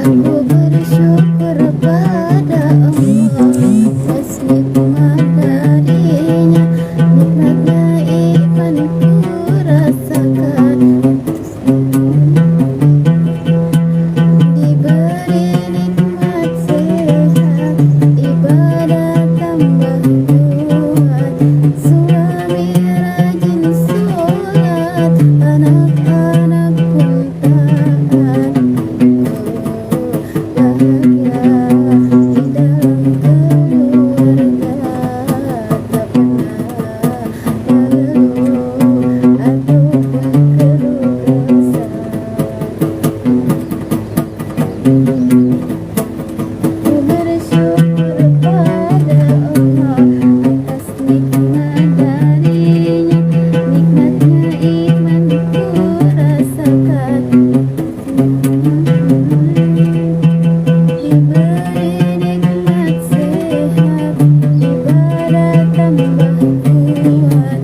Aku bersyukur pada Allah atas nikmat darinya, nikmatnya imanku rasakan. Diberi nikmat sehat, ibadah tambah kuat, suami rajin sholat, anak-anak pun taat. Bahagia di dalam keluarga, tak pernah mengeluh ataupun keluh kesah. Ku bersyukur pada Allah atas nikmat darinya, nikmatnya imanku rasakan. Diberi nikmat sehat, ibadah tambah kuat,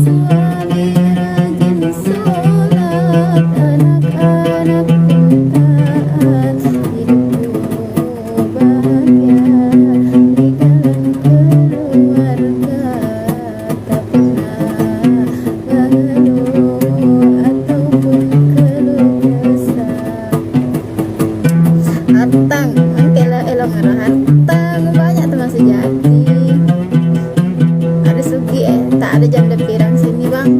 suami rajin sholat, anak-anak pun taat. Hidupku bahagia di dalam keluarga, tak pernah mengeluh ataupun keluh kesah. Hartang, angkela elong arah hartang banyak teman sejati. Ada sugi tak ada janda pirang sini bang.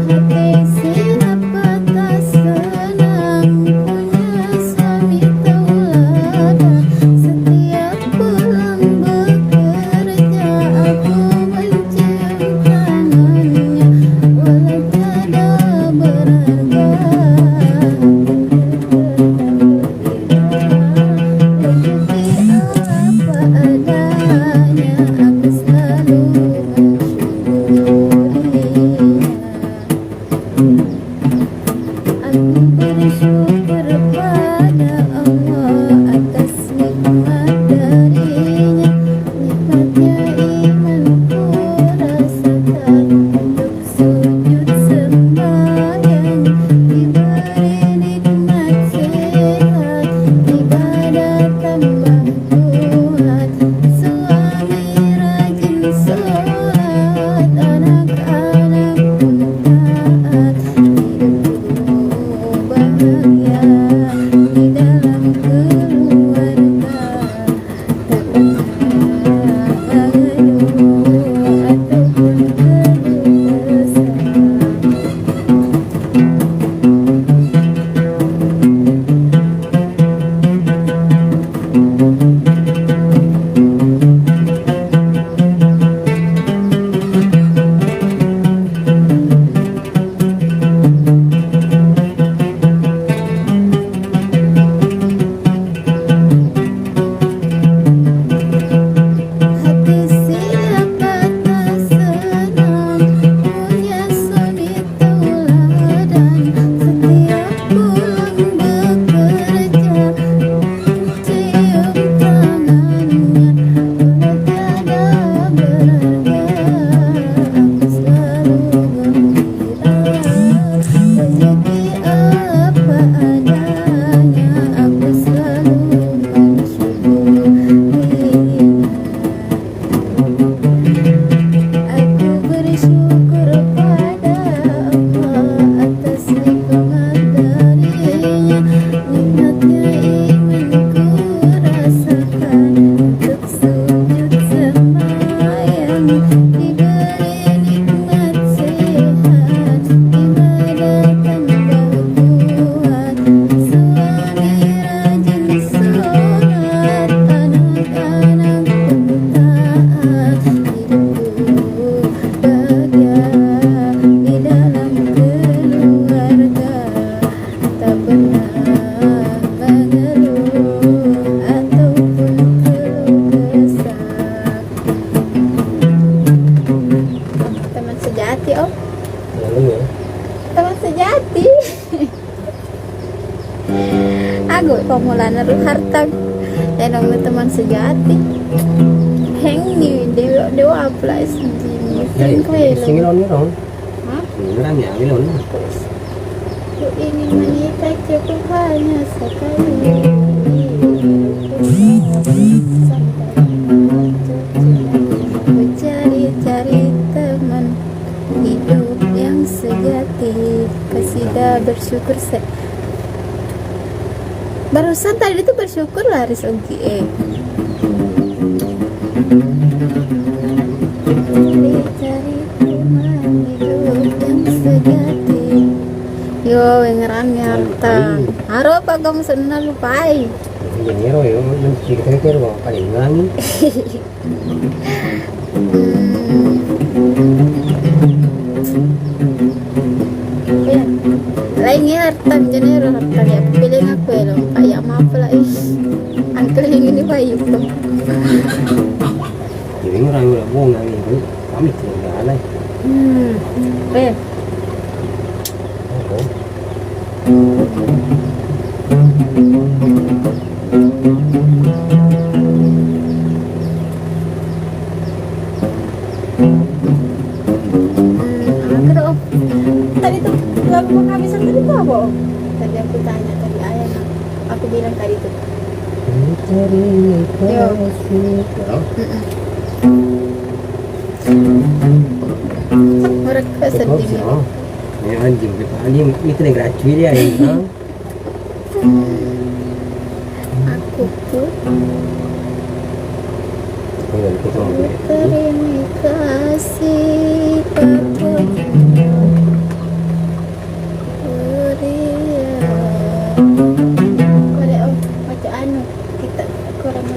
Hati siapa tak senang punya suami taulah, pamulana ru hartang enong teman sejati hengi dewa apla Jadi singkwelo singilon ni ron. Hah? Ngerang ya ngilon. Ku ingin menikah cukup hanya sekali Mencari-cari teman hidup yang sejati Kasida bersyukur barusan tadi itu bersyukur laris lagi Cari teman hidup yang sejati yo ngeran harta haro pa kamu senang lupai Ini ro yo kita ro paling ngerang. ya lainnya harta jenero harta ya pilih aku ya dong kayak maaf lah angkel yang ini bayu dong Jadi ngerang yo buang nang itu. Kami tidak ada. ya Oh. Agar om tadi tuh lagu penghabisan tadi tuh apa om tadi aku tanya tadi ayah aku bilang tadi tuh Mencari kasih. mereka sedih Oh. Ya anjing kita ini kita gratuit ya ini. aku tuh Kalau kita mau beli. terima kasih pada boleh om baca anu kita kurang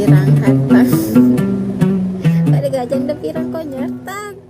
pirang hartang. Balik aja nda pirang konyo hartang.